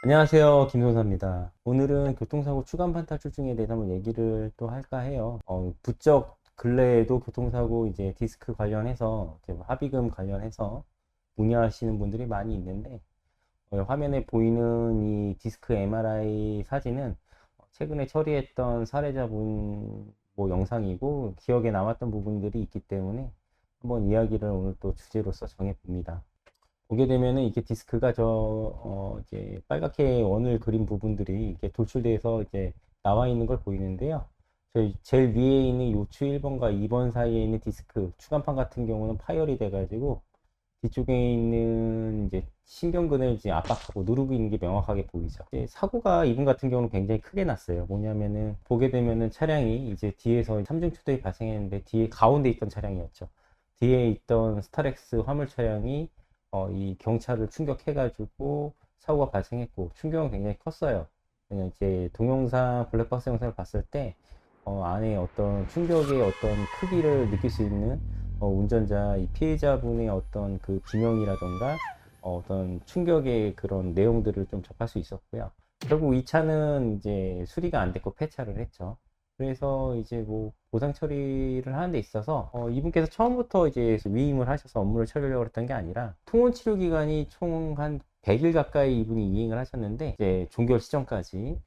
안녕하세요. 김선사입니다. 오늘은 교통사고 추간판 탈출 중에 대해서 한번 얘기를 또 할까 해요. 부쩍 근래에도 교통사고 이제 디스크 관련해서 이제 뭐 합의금 관련해서 문의하시는 분들이 많이 있는데, 화면에 보이는 이 디스크 MRI 사진은 최근에 처리했던 사례자분 뭐 영상이고 기억에 남았던 부분들이 있기 때문에 한번 이야기를 오늘 또 주제로서 정해봅니다. 보게 되면은 이게 디스크가 이제 빨갛게 원을 그린 부분들이 이게 돌출돼서 이제 나와 있는 걸 보이는데요. 저희 제일 위에 있는 요추 1번과 2번 사이에 있는 디스크 추간판 같은 경우는 파열이 돼가지고 뒤쪽에 있는 이제 신경근을 이제 압박하고 누르고 있는 게 명확하게 보이죠. 이제 사고가 이분 같은 경우는 굉장히 크게 났어요. 뭐냐면은 보게 되면은 차량이 이제 뒤에서 삼중 추돌이 발생했는데 뒤에 가운데 있던 차량이었죠. 뒤에 있던 스타렉스 화물 차량이 이 경차를 충격해가지고 사고가 발생했고 충격은 굉장히 컸어요. 그냥 이제 동영상 블랙박스 영상을 봤을 때 안에 어떤 충격의 어떤 크기를 느낄 수 있는 운전자, 이 피해자분의 어떤 그 비명이라던가 떤 충격의 그런 내용들을 좀 접할 수 있었고요. 결국 이 차는 이제 수리가 안 됐고 폐차를 했죠. 그래서 이제 뭐 보상 처리를 하는 데 있어서 이분께서 처음부터 이제 위임을 하셔서 업무를 처리하려고 했던 게 아니라 통원 치료 기간이 총 한 100일 가까이 이분이 이행을 하셨는데 이제 종결 시점까지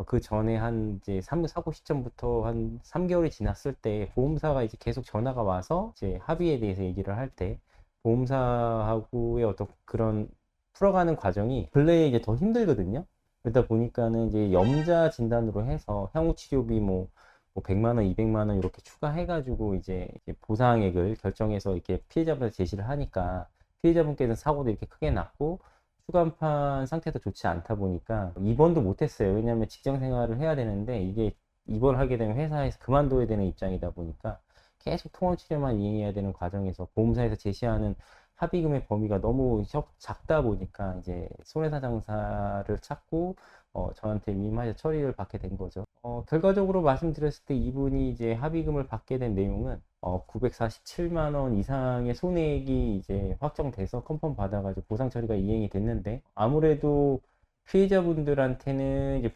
그 전에 한 이제 사고 시점부터 한 3개월이 지났을 때 보험사가 이제 계속 전화가 와서 이제 합의에 대해서 얘기를 할 때 보험사하고의 어떤 그런 풀어가는 과정이 근래에 이제 더 힘들거든요. 그러다 보니까는 이제 염자 진단으로 해서 향후 치료비 뭐 100만 원, 200만 원 이렇게 추가해가지고 이제 보상액을 결정해서 이렇게 피해자분한테 제시를 하니까 피해자분께서는 사고도 이렇게 크게 났고 추간판 상태도 좋지 않다 보니까 입원도 못했어요. 왜냐하면 직장 생활을 해야 되는데 이게 입원을 하게 되면 회사에서 그만둬야 되는 입장이다 보니까 계속 통원 치료만 이행해야 되는 과정에서 보험사에서 제시하는 합의금의 범위가 너무 작다 보니까 이제 손해사정사를 찾고 저한테 위임하셔 처리를 받게 된 거죠. 결과적으로 말씀드렸을 때 이분이 이제 합의금을 받게 된 내용은 947만 원 이상의 손해액이 이제 확정돼서 컨펌 받아가지고 보상 처리가 이행이 됐는데 아무래도 피해자분들한테는 이제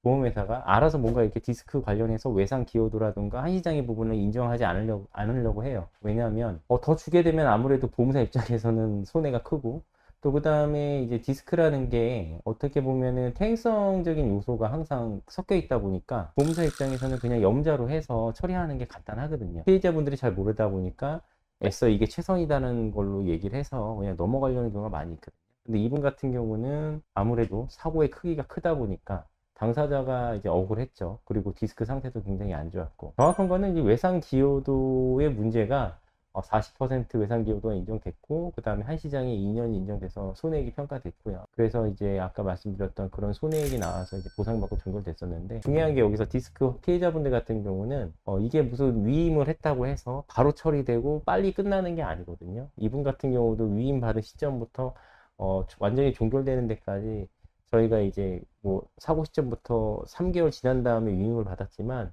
보험회사가 알아서 뭔가 이렇게 디스크 관련해서 외상 기여도라든가 한시장의 부분을 인정하지 않으려고 해요. 왜냐하면 더 주게 되면 아무래도 보험사 입장에서는 손해가 크고 또 그 다음에 이제 디스크라는 게 어떻게 보면은 퇴행성적인 요소가 항상 섞여 있다 보니까 보험사 입장에서는 그냥 염자로 해서 처리하는 게 간단하거든요. 피해자분들이 잘 모르다 보니까 애써 이게 최선이다는 걸로 얘기를 해서 그냥 넘어가려는 경우가 많이 있거든요. 근데 이분 같은 경우는 아무래도 사고의 크기가 크다 보니까 당사자가 이제 억울했죠. 그리고 디스크 상태도 굉장히 안 좋았고. 정확한 거는 이 외상 기여도의 문제가 40% 외상 기여도가 인정됐고, 그 다음에 한시장에 2년이 인정돼서 손해액이 평가됐고요. 그래서 이제 아까 말씀드렸던 그런 손해액이 나와서 이제 보상받고 종결됐었는데, 중요한 게 여기서 디스크 피해자분들 같은 경우는 이게 무슨 위임을 했다고 해서 바로 처리되고 빨리 끝나는 게 아니거든요. 이분 같은 경우도 위임 받은 시점부터 완전히 종결되는 데까지 저희가 이제 뭐 사고 시점부터 3개월 지난 다음에 위임을 받았지만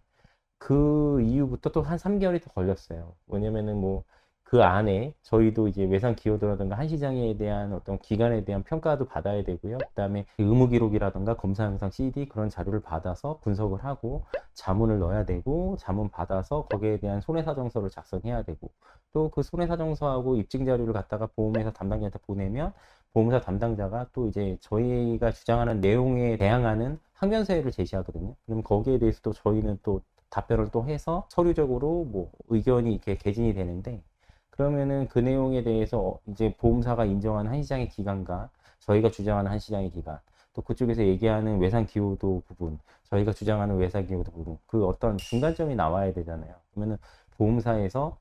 그 이후부터 또 한 3개월이 더 걸렸어요. 왜냐면은 뭐 그 안에 저희도 이제 외상 기여도라든가 한시장에 대한 어떤 기간에 대한 평가도 받아야 되고요. 그다음에 의무 기록이라든가 검사 영상 CD 그런 자료를 받아서 분석을 하고 자문을 넣어야 되고 자문 받아서 거기에 대한 손해사정서를 작성해야 되고 또 그 손해사정서하고 입증 자료를 갖다가 보험회사 담당자한테 보내면 보험사 담당자가 또 이제 저희가 주장하는 내용에 대항하는 항변서열을 제시하거든요. 그럼 거기에 대해서 또 저희는 또 답변을 또 해서 서류적으로 뭐 의견이 이렇게 개진이 되는데 그러면은 그 내용에 대해서 이제 보험사가 인정하는 한시장의 기간과 저희가 주장하는 한시장의 기간 또 그쪽에서 얘기하는 외상 기여도 부분 저희가 주장하는 외상 기여도 부분 그 어떤 중간점이 나와야 되잖아요. 그러면은 보험사에서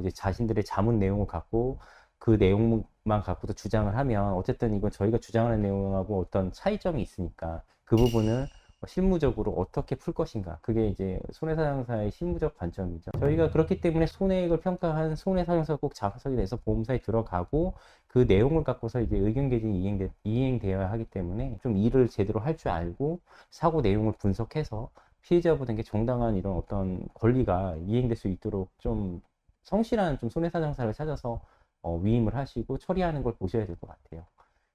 이제 자신들의 자문 내용을 갖고 그 내용만 갖고도 주장을 하면 어쨌든 이건 저희가 주장하는 내용하고 어떤 차이점이 있으니까 그 부분을 실무적으로 어떻게 풀 것인가 그게 이제 손해사정사의 실무적 관점이죠. 저희가 그렇기 때문에 손해액을 평가한 손해사정사가 꼭 작성이 돼서 보험사에 들어가고 그 내용을 갖고서 이제 의견 개진이 이행되어야 하기 때문에 좀 일을 제대로 할 줄 알고 사고 내용을 분석해서 피해자분에게 정당한 이런 어떤 권리가 이행될 수 있도록 좀 성실한 좀 손해사정사를 찾아서 위임을 하시고 처리하는 걸 보셔야 될 것 같아요.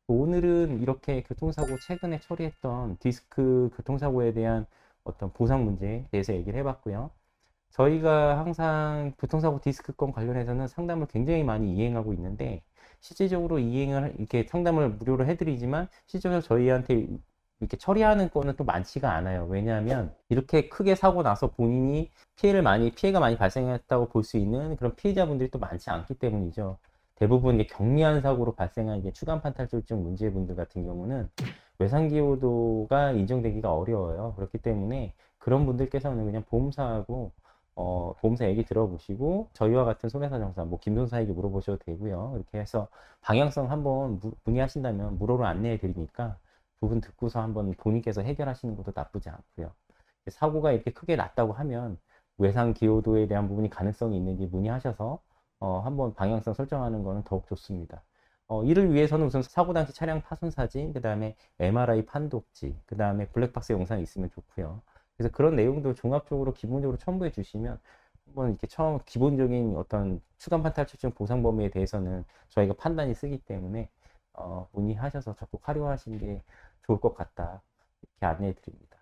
오늘은 이렇게 교통사고 최근에 처리했던 디스크 교통사고에 대한 어떤 보상 문제에 대해서 얘기를 해봤고요. 저희가 항상 교통사고 디스크 건 관련해서는 상담을 굉장히 많이 이행하고 있는데, 실질적으로 이행을 이렇게 상담을 무료로 해드리지만 실제로 저희한테 이렇게 처리하는 거는 또 많지가 않아요. 왜냐하면 이렇게 크게 사고 나서 본인이 피해가 많이 발생했다고 볼 수 있는 그런 피해자분들이 또 많지 않기 때문이죠. 대부분 이게 경미한 사고로 발생한 이제 추간판 탈출증 문제분들 같은 경우는 외상기호도가 인정되기가 어려워요. 그렇기 때문에 그런 분들께서는 그냥 보험사하고 보험사 얘기 들어보시고 저희와 같은 손해사정사, 뭐 김도사에게 물어보셔도 되고요. 이렇게 해서 방향성 한번 문의하신다면 무료로 안내해 드리니까 부분 듣고서 한번 본인께서 해결하시는 것도 나쁘지 않고요. 사고가 이렇게 크게 났다고 하면 외상 기여도에 대한 부분이 가능성이 있는지 문의하셔서 한번 방향성 설정하는 거는 더욱 좋습니다. 이를 위해서는 우선 사고 당시 차량 파손 사진, 그 다음에 MRI 판독지, 그 다음에 블랙박스 영상이 있으면 좋고요. 그래서 그런 내용들 종합적으로 기본적으로 첨부해 주시면 한번 이렇게 처음 기본적인 어떤 추간판 탈출증 보상 범위에 대해서는 저희가 판단이 쓰기 때문에 문의하셔서 적극 활용하시는 게 좋을 것 같다, 이렇게 안내해 드립니다.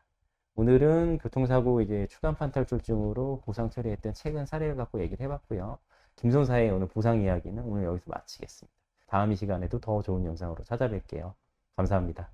오늘은 교통사고 이제 추간판 탈출증으로 보상 처리했던 최근 사례를 갖고 얘기를 해봤고요. 김선사의 오늘 보상 이야기는 오늘 여기서 마치겠습니다. 다음 이 시간에도 더 좋은 영상으로 찾아뵐게요. 감사합니다.